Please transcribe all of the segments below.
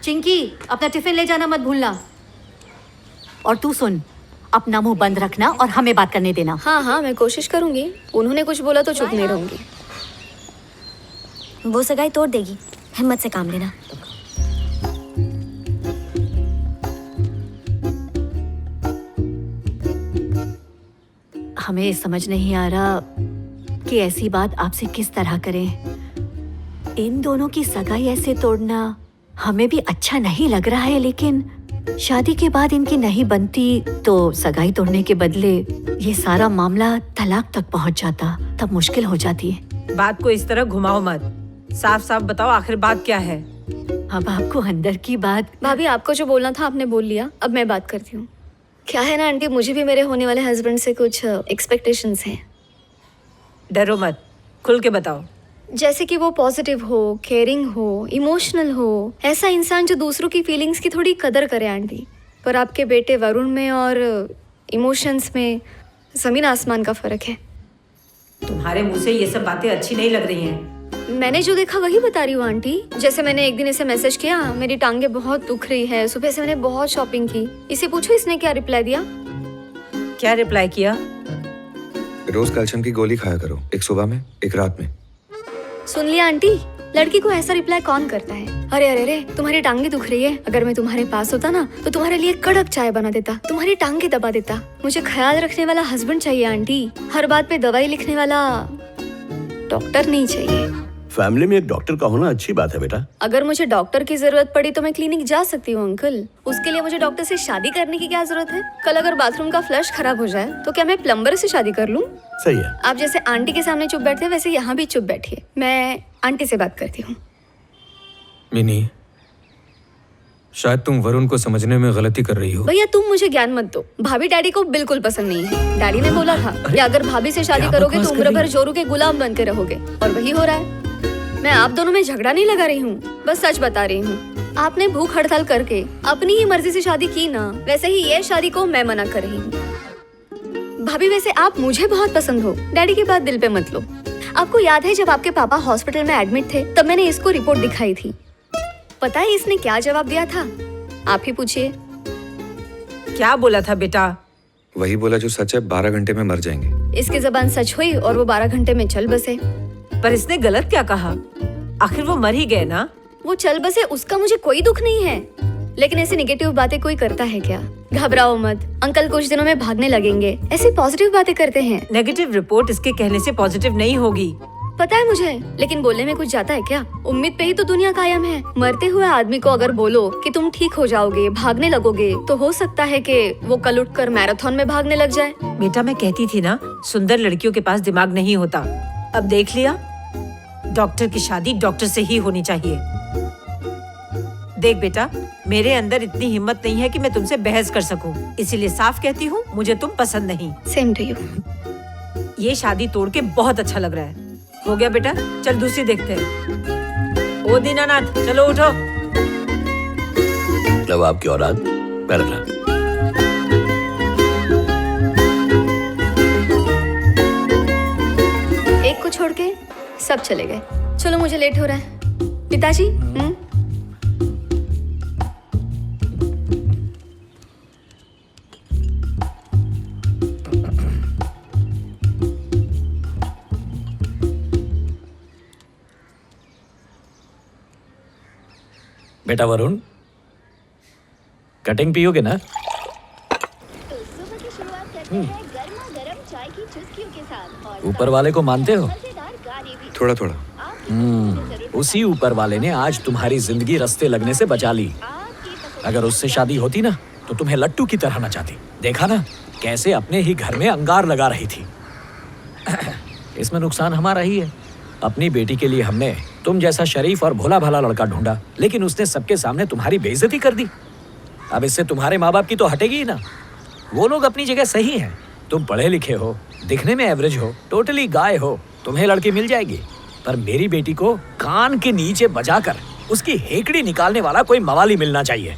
चिंकी, अपना टिफिन ले जाना मत भूलना। और तू सुन, अपना मुंह बंद रखना और हमें बात करने देना। हाँ हाँ, मैं कोशिश करूंगी। उन्होंने कुछ बोला तो चुप नहीं रहूंगी। वो सगाई तोड़ देगी, हिम्मत से काम लेना। हमें समझ नहीं आ रहा कि ऐसी बात आपसे किस तरह करें। इन दोनों की सगाई ऐसे तोड़ना हमें भी अच्छा नहीं लग रहा है, लेकिन शादी के बाद इनकी नहीं बनती तो सगाई तोड़ने के बदले ये सारा मामला तलाक तक पहुंच जाता, तब मुश्किल हो जाती है। बात को इस तरह घुमाओ मत, साफ साफ बताओ आखिर बात क्या है। अब आपको अंदर की बात। भाभी, आपको जो बोलना था आपने बोल लिया, अब मैं बात करती हूँ। क्या है ना आंटी, मुझे भी मेरे होने वाले हस्बैंड से कुछ एक्सपेक्टेशंस हैं। डरो मत, खुल के बताओ। जैसे कि वो पॉजिटिव हो, केयरिंग हो, इमोशनल हो, ऐसा इंसान जो दूसरों की फीलिंग्स की थोड़ी कदर करे आंटी। पर आपके बेटे वरुण में और इमोशंस में ज़मीन आसमान का फ़र्क है। तुम्हारे मुंह से ये सब बातें अच्छी नहीं लग रही हैं। मैंने जो देखा वही बता रही हूँ आंटी। जैसे मैंने एक दिन इसे मैसेज किया, मेरी टांगे बहुत दुख रही है, सुबह से मैंने बहुत शॉपिंग की। इसे पूछो इसने क्या रिप्लाई दिया। क्या रिप्लाई किया? रोज कैल्शियम की गोली खाया करो, एक सुबह में एक रात में। सुन लिया आंटी, लड़की को ऐसा रिप्लाई कौन करता है। अरे अरे अरे, तुम्हारी टांगे दुख रही है, अगर मैं तुम्हारे पास होता ना तो तुम्हारे लिए कड़क चाय बना देता, तुम्हारी टांगे दबा देता। मुझे ख्याल रखने वाला हस्बैंड चाहिए आंटी, हर बात पे दवाई लिखने वाला डॉक्टर नहीं चाहिए। फैमिली में एक डॉक्टर का होना अच्छी बात है बेटा। अगर मुझे डॉक्टर की जरूरत पड़ी तो मैं क्लिनिक जा सकती हूँ अंकल। उसके लिए मुझे डॉक्टर से शादी करने की क्या जरूरत है। कल अगर बाथरूम का फ्लश खराब हो जाए तो क्या मैं प्लम्बर से शादी कर लूँ? सही है। आप जैसे आंटी के सामने चुप बैठे वैसे यहाँ भी चुप बैठिए। मैं आंटी से बात करती हूँ। मिनी, शायद तुम वरुण को समझने में गलती कर रही हो। भैया तुम मुझे ज्ञान मत दो। भाभी डैडी को बिल्कुल पसंद नहीं है। डैडी ने बोला था कि अगर भाभी से शादी करोगे तो उम्र भर जोरू के गुलाम बनते रहोगे, और वही हो रहा है। मैं आप दोनों में झगड़ा नहीं लगा रही हूँ, बस सच बता रही हूँ। आपने भूख हड़ताल करके अपनी ही मर्जी से शादी की ना, वैसे ही ये शादी को मैं मना कर रही हूँ। भाभी वैसे आप मुझे बहुत पसंद हो, डैडी की बात दिल पे मत लो। आपको याद है जब आपके पापा हॉस्पिटल में एडमिट थे तब मैंने इसको रिपोर्ट दिखाई थी। पता है इसने क्या जवाब दिया था? आप ही पूछिए। क्या बोला था बेटा? वही बोला जो सच है, 12 घंटे में मर जाएंगे। इसकी जबान सच हुई और वो 12 घंटे में चल बसे। पर इसने गलत क्या कहा? आखिर वो मर ही गए ना। वो चल बसे उसका मुझे कोई दुख नहीं है, लेकिन ऐसी नेगेटिव बातें कोई करता है क्या? घबराओ मत, अंकल कुछ दिनों में भागने लगेंगे। ऐसी पॉजिटिव बातें करते हैं। नेगेटिव रिपोर्ट इसके कहने से पॉजिटिव नहीं होगी। पता है मुझे, लेकिन बोलने में कुछ जाता है क्या? उम्मीद पे ही तो दुनिया कायम है। मरते हुए आदमी को अगर बोलो कि तुम ठीक हो जाओगे, भागने लगोगे, तो हो सकता है कि वो कल उठकर मैराथन में भागने लग जाए। बेटा मैं कहती थी ना, सुंदर लड़कियों के पास दिमाग नहीं होता। अब देख लिया, डॉक्टर की शादी डॉक्टर से ही होनी चाहिए। देख बेटा, मेरे अंदर इतनी हिम्मत नहीं है कि मैं तुमसे बहस कर सकूं, इसीलिए साफ कहती हूँ, मुझे तुम पसंद नहीं। Same to you. ये शादी तोड़ के बहुत अच्छा लग रहा है। हो गया बेटा, चल दूसरी देखते हैं। ओ दीनानाथ, चलो उठो। नवाब की औलाद पैराग्राफ। एक को छोड़ के सब चले गए। चलो मुझे लेट हो रहा है। पिताजी बेटा वरुण, कटिंग पियोगे ना? ऊपर वाले को मानते हो? थोड़ा थोड़ा। उसी ऊपर वाले ने आज तुम्हारी जिंदगी रास्ते लगने से बचा ली। अगर उससे शादी होती ना तो तुम्हें लट्टू की तरह नचाती। देखा ना कैसे अपने ही घर में अंगार लगा रही थी। इसमें नुकसान हमारा ही है। अपनी बेटी के लिए हमने तुम जैसा शरीफ और भोला भाला लड़का ढूंढा, लेकिन उसने सबके सामने तुम्हारी बेइज्जती कर दी। अब इससे तुम्हारे माँ बाप की तो हटेगी ही ना। वो लोग अपनी जगह सही हैं। तुम पढ़े लिखे हो, दिखने में एवरेज हो, टोटली गाय हो, तुम्हें लड़की मिल जाएगी। पर मेरी बेटी को कान के नीचे बजाकर उसकी हेकड़ी निकालने वाला कोई मवाली मिलना चाहिए।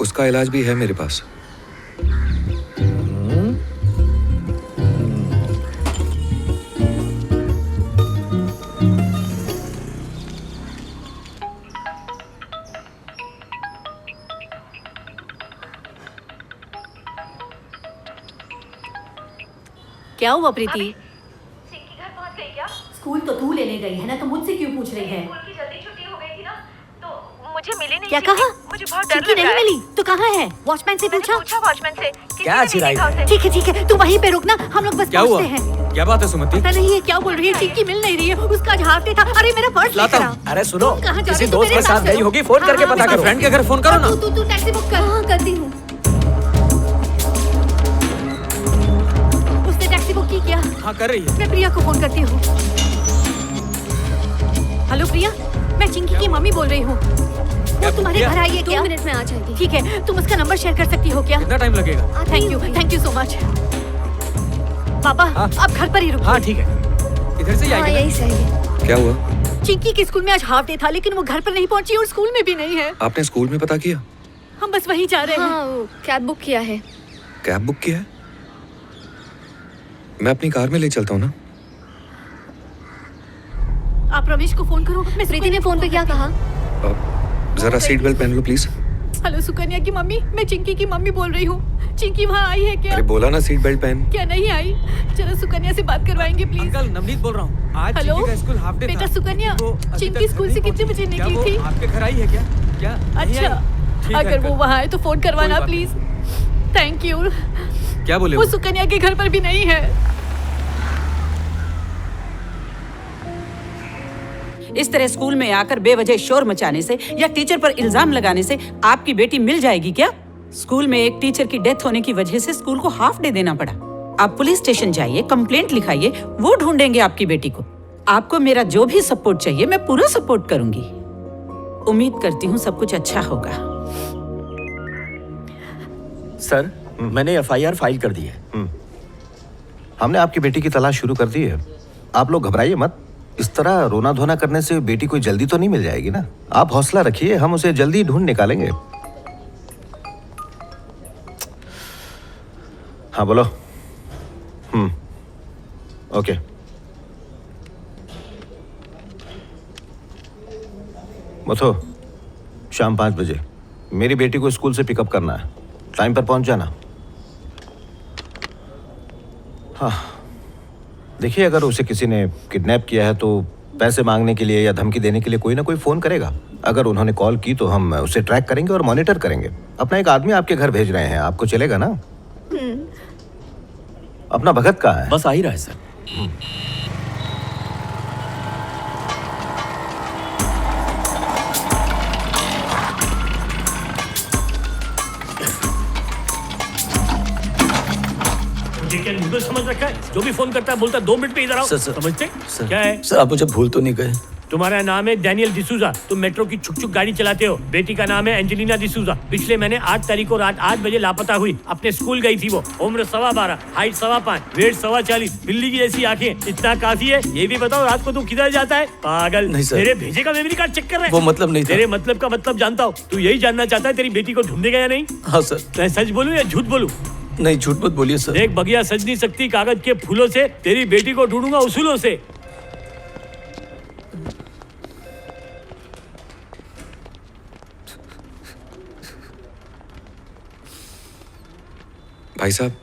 उसका इलाज भी है मेरे पास। क्या हुआ प्रीति? स्कूल तो तू लेने गई है ना, तो मुझसे क्यों पूछ रही है? की जल्दी छुट्टी हो गई थी ना, तो मुझे मिली नहीं। क्या चिंकी। कहा? मुझे बहुत डर चिंकी लग रहा नहीं है। मिली तो कहाँ है? वॉचमैन से मैंने पूछा? पूछा वॉचमैन से, किसी क्या ने नहीं चिराई? देखा उसे। ठीक है, तू वहीं पे रुकना, हम लोग बस क्या हुआ? पहुंचते हैं। क्या बात है सुमति? पता नहीं है क्या बोल रही है, चिंकी मिल नहीं रही है, उसका आज हाफ डे था। अरे मेरा पर्स लाता लेकर हूँ। आ। अरे सुनो, तुम कहाँ जा किसी रही हो? दोस्त मेरे के साथ चलो। गई होगी, फोन करके पता करो। फ्रेंड के घर फोन करो ना। तू टैक्सी बुक कर। हाँ करती हूँ। उसने टैक्सी बुक की क्या? हाँ कर रही है। मैं प्रिया को फोन करती हूँ। हेलो प्रिया, मैं चिंकी की मम्मी बोल रही हूँ। वो तुम्हारे प्रिया? घर आई है 2 क्या? मिनट में आ जाएगी। ठीक है, तुम उसका नंबर शेयर कर सकती हो क्या? कितना टाइम लगेगा? Thank you so much. पापा, हाँ? आप घर पर ही रुको। हाँ ठीक है। इधर से ही हाँ आएगी यही सही है। क्या हुआ? चिंकी के स्कूल में आज हाफ डे था, लेकिन वो घर पर नहीं पहुंची और स्कूल में भी नहीं है। आपने स्कूल में पता किया? हम बस वहीं जा रहे हैं। हाँ वो कैब बुक किया है। कैब बुक किया है? मैं अपनी कार में ले चलता हूँ ना। आप रमेश को फोन करो। मैं प्रीति ने फोन पे क्या कहा? जरा सीट बेल्ट पहन लो प्लीज। हेलो सुकन्या की मम्मी, मैं चिंकी की मम्मी बोल रही हूँ। चिंकी वहाँ आई है क्या? अरे बोला ना सीट बेल्ट पहन। क्या नहीं आई? चलो सुकन्या से बात करवाएंगे प्लीज। अंकल नवनीत बोल रहा हूँ। आज हेलो? चिंकी का स्कूल हाफ डे था। बेटा सुकन्या, वो अभी चिंकी तक स्कूल नहीं से कितने पहुंची। बजे क्या निकली वो थी? आपके घर आई है क्या? क्या नहीं अच्छा, आई? ठीक है, अगर वो अंकल। वहाँ है तो फोन करवाना कोई बात प्लीज। Thank you. क्या बोले वो सुकन्या के घर पर भी नहीं है। इस तरह स्कूल में आकर बेवजह शोर मचाने से या टीचर पर इल्जाम लगाने से आपकी बेटी मिल जाएगी क्या? स्कूल में एक टीचर की डेथ होने की वजह से स्कूल को हाफ डे देना पड़ा। आप पुलिस स्टेशन जाइए, कंप्लेंट लिखाइए, वो ढूंढेंगे आपकी बेटी को। आपको मेरा जो भी सपोर्ट चाहिए मैं पूरा सपोर्ट करूंगी। उम्मीद करती हूँ सब कुछ अच्छा होगा। सर, मैंने एफआईआर फाइल कर दी है। हमने आपकी बेटी की तलाश शुरू कर दी है। आप लोग घबराइए मत। इस तरह रोना धोना करने से बेटी कोई जल्दी तो नहीं मिल जाएगी ना। आप हौसला रखिए, हम उसे जल्दी ढूंढ निकालेंगे। हाँ बोलो। ओके। मथो, शाम 5 बजे मेरी बेटी को स्कूल से पिकअप करना है। टाइम पर पहुंच जाना। हाँ, देखिए अगर उसे किसी ने किडनैप किया है तो पैसे मांगने के लिए या धमकी देने के लिए कोई ना कोई फोन करेगा। अगर उन्होंने कॉल की तो हम उसे ट्रैक करेंगे और मॉनिटर करेंगे। अपना एक आदमी आपके घर भेज रहे हैं, आपको चलेगा ना? अपना भगत कहाँ है? बस आ ही रहा है सर। क्या नूडल समझ रखा है? जो भी फोन करता है बोलता 2 मिनट में इधर आओ। सर, सर, समझते? सर, क्या है? सर आप मुझे भूल तो नहीं गए? तुम्हारा नाम है डैनियल डिसूजा। तुम मेट्रो की छुक छुक गाड़ी चलाते हो। बेटी का नाम है एंजेलिना डिसूजा। पिछले महीने 8 तारीख को रात 8 बजे लापता हुई। अपने स्कूल गई थी वो। उम्र 12.25, हाइट 5.25, वेट 44, बिल्ली की जैसी आंखें। इतना काफी है। ये भी बताओ रात को तू किधर जाता है? पागल। नहीं सर। मेरे भेजे का मेमोरी कार्ड चेक कर रहा है? वो मतलब नहीं था। तेरे मतलब का मतलब जानता हूँ। तू यही जानना चाहता है तेरी बेटी को ढूंढेगा या नहीं? हाँ सर। मैं सच बोलूं या झूठ बोलूं? नहीं, झूठ मत बोलिए सर। देख बगिया सज नहीं सकती कागज के फूलों से। तेरी बेटी को ढूंढूंगा उसूलों से। भाई साहब,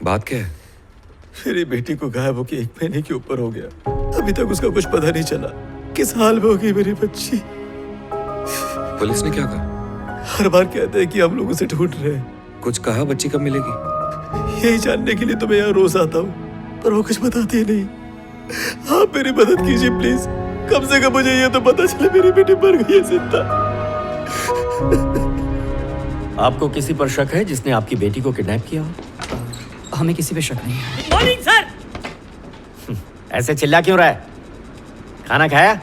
बात क्या है? मेरी बेटी को गायब होके 1 महीने के ऊपर हो गया। अभी तक उसका कुछ पता नहीं चला। किस हाल में होगी मेरी बच्ची? पुलिस ने क्या कहा? हर बार कहते हैं कि हम लोग उसे ढूंढ रहे हैं। कुछ कहा बच्ची कब मिलेगी? यही जानने के लिए तो मैं यहाँ रोज आता हूँ, पर वो कुछ बताते ही नहीं। आप मेरी मदद कीजिए प्लीज। कम से कम मुझे ये तो पता चले मेरी बेटी मर गई है जिंदा। आपको किसी पर शक है जिसने आपकी बेटी को किडनैप किया हो? हमें किसी पे शक नहीं है। Morning sir. ऐसे चिल्ला क्यों रहा है? खाना खाया?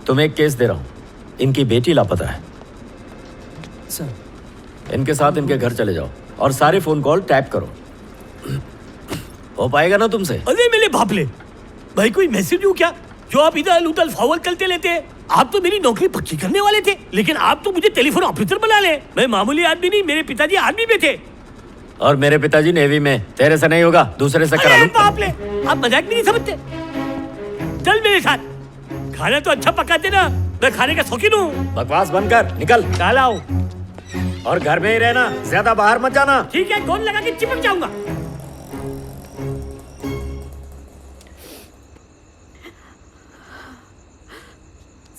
तुम्हें एक केस दे रहा हूं। इनकी बेटी लापता है। सर, इनके साथ इनके घर चले जाओ और सारे फोन कॉल टैप करो। हो पाएगा ना तुमसे? अरे मेरे भापले, भाई कोई मैसेज हो क्या जो आप इधर उधर फावल करते लेते हैं? आप तो मेरी नौकरी पक्की करने वाले थे, लेकिन आप तो मुझे टेलीफोन ऑपरेटर बना ले। मैं मामूली आदमी नहीं, मेरे पिताजी आर्मी में थे। और मेरे पिताजी नेवी में। तेरे से नहीं होगा, दूसरे से करा अरे लूं। बाप ले, आप मजाक भी नहीं समझते। चल मेरे साथ। खाना तो अच्छा पकाते ना, मैं खाने का शौकीन हूँ। बकवास बंद कर, निकल। काला हूँ। और घर में ही रहना, ज्यादा बाहर मत जाना। ठीक है, गोल लगा के चिपक जाऊंगा।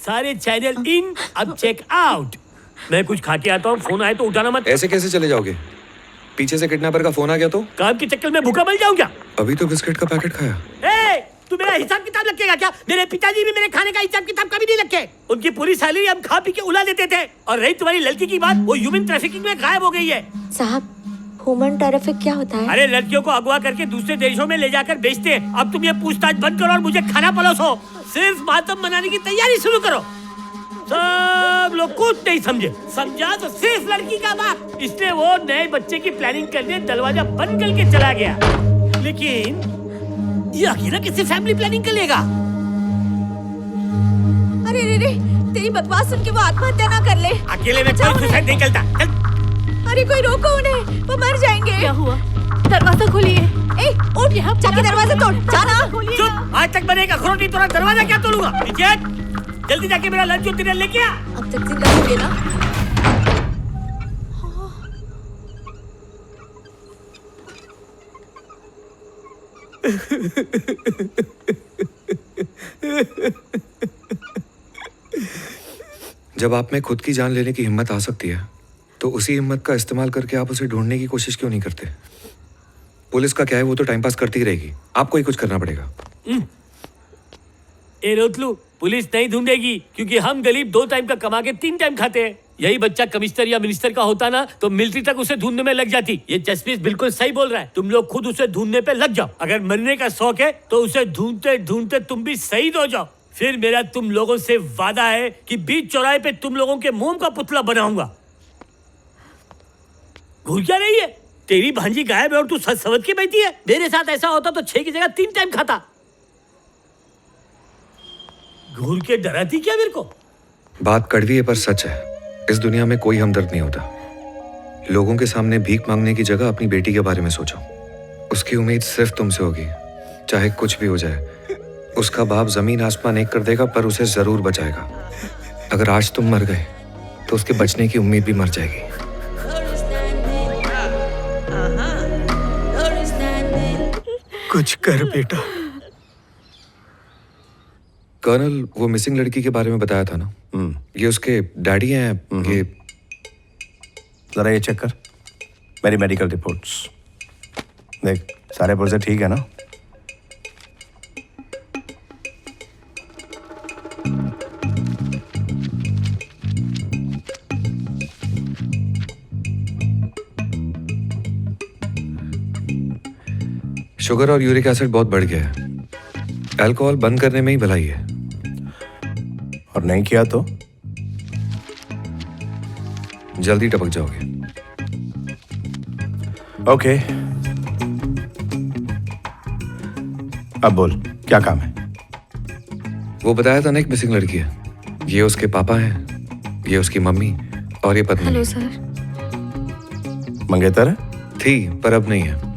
सारे चैनल इन, अब चेक आउट। मैं कुछ खा के आता हूँ, फोन आए तो उठाना मत। ऐसे कैसे चले जाओगे? पीछे से किडनैपर का फोन आ गया तो? काम के चक्कर में भूखा मर जाऊं क्या? अभी तो बिस्किट का पैकेट खाया। ए, तू मेरा हिसाब किताब रखेगा क्या? मेरे पिताजी भी मेरे खाने का हिसाब किताब कभी नहीं रखे। उनकी पूरी सैलरी हम खा पी के उड़ा देते थे। और रही तुम्हारी लड़की की बात, वो ह्यूमन ट्रैफिकिंग में गायब हो गई है। साहब, ह्यूमन ट्रैफिक क्या होता है? अरे लड़कियों को अगवा करके दूसरे देशों में ले जाकर बेचते हैं। अब तुम ये पूछताछ बंद करो और मुझे खाना परोसो। सिर्फ मातम मनाने की तैयारी शुरू करो। सब लोग कुछ नहीं समझे, समझा तो सिर्फ लड़की का बाप। इसलिए वो नए बच्चे की प्लानिंग करने दरवाजा बंद करके चला गया। लेकिन ये अकेला कैसे फैमिली प्लानिंग कर लेगा? अरे रे रे, तेरी बकवास सुन के वो आत्महत्या ना कर ले। अकेले में कोई सुसाइड नहीं करता। चल। अरे कोई रोको उन्हें, वो मर जाएंगे। क्या हुआ? दरवाजा खोलिए। ए, उठ यहाँ, जाके दरवाजा तोड़। जाना। चुप, आज तक मैंने एक अखरोट नहीं तोड़ा, दरवाजा क्या तोड़ूंगा? नीचे जल्दी जाके मेरा लंच और डिनर लेके आ। अब तक जिंदा होगे ना? जब आप में खुद की जान लेने की हिम्मत आ सकती है, तो उसी हिम्मत का इस्तेमाल करके आप उसे ढूंढने की कोशिश क्यों नहीं करते? पुलिस का क्या है, वो तो टाइम पास करती ही रहेगी। आपको ही कुछ करना पड़ेगा। ए रोतलू, पुलिस नहीं ढूंढेगी, क्योंकि हम गरीब 2 टाइम का कमा के 3 टाइम खाते हैं। यही बच्चा कमिश्नर या मिनिस्टर का होता ना, तो मिलिट्री तक उसे ढूंढने में लग जाती। ये जसप्रीत बिल्कुल सही बोल रहा है। तुम लोग खुद उसे ढूंढने पे लग जाओ। अगर मरने का शौक है तो उसे ढूंढते ढूंढते तुम भी शहीद हो जाओ। फिर मेरा तुम लोगों से वादा है कि बीच चौराहे पे तुम लोगों के मोम का पुतला बनाऊंगा। भूल क्या रही है? तेरी भांजी गायब है और तू सच समझ के बैठी है। मेरे साथ ऐसा होता तो 6 की जगह 3 टाइम खाता। घूर के डराती क्या मेरे को? बात कड़वी है पर सच है। इस दुनिया में कोई हमदर्द नहीं होता। लोगों के सामने भीख मांगने की जगह अपनी बेटी के बारे में सोचो। उसकी उम्मीद सिर्फ तुमसे होगी, चाहे कुछ भी हो जाए। उसका बाप जमीन आसमान एक कर देगा, पर उसे जरूर बचाएगा। अगर आज तुम मर गए तो उसके बचने की उम्मीद भी मर जाएगी। कुछ कर बेटा। कर्नल, वो मिसिंग लड़की के बारे में बताया था ना, ये उसके डैडी हैं। ये जरा ये चेक कर, मेरी मेडिकल रिपोर्ट्स देख, सारे पुर्जे ठीक है ना? शुगर और यूरिक एसिड बहुत बढ़ गया है। अल्कोहल बंद करने में ही भलाई है। और नहीं किया तो जल्दी टपक जाओगे। ओके, अब बोल, क्या काम है? वो बताया था ना, एक मिसिंग लड़की है। ये उसके पापा हैं, ये उसकी मम्मी और ये पत्नी। Hello sir. मंगेतर थी पर अब नहीं है।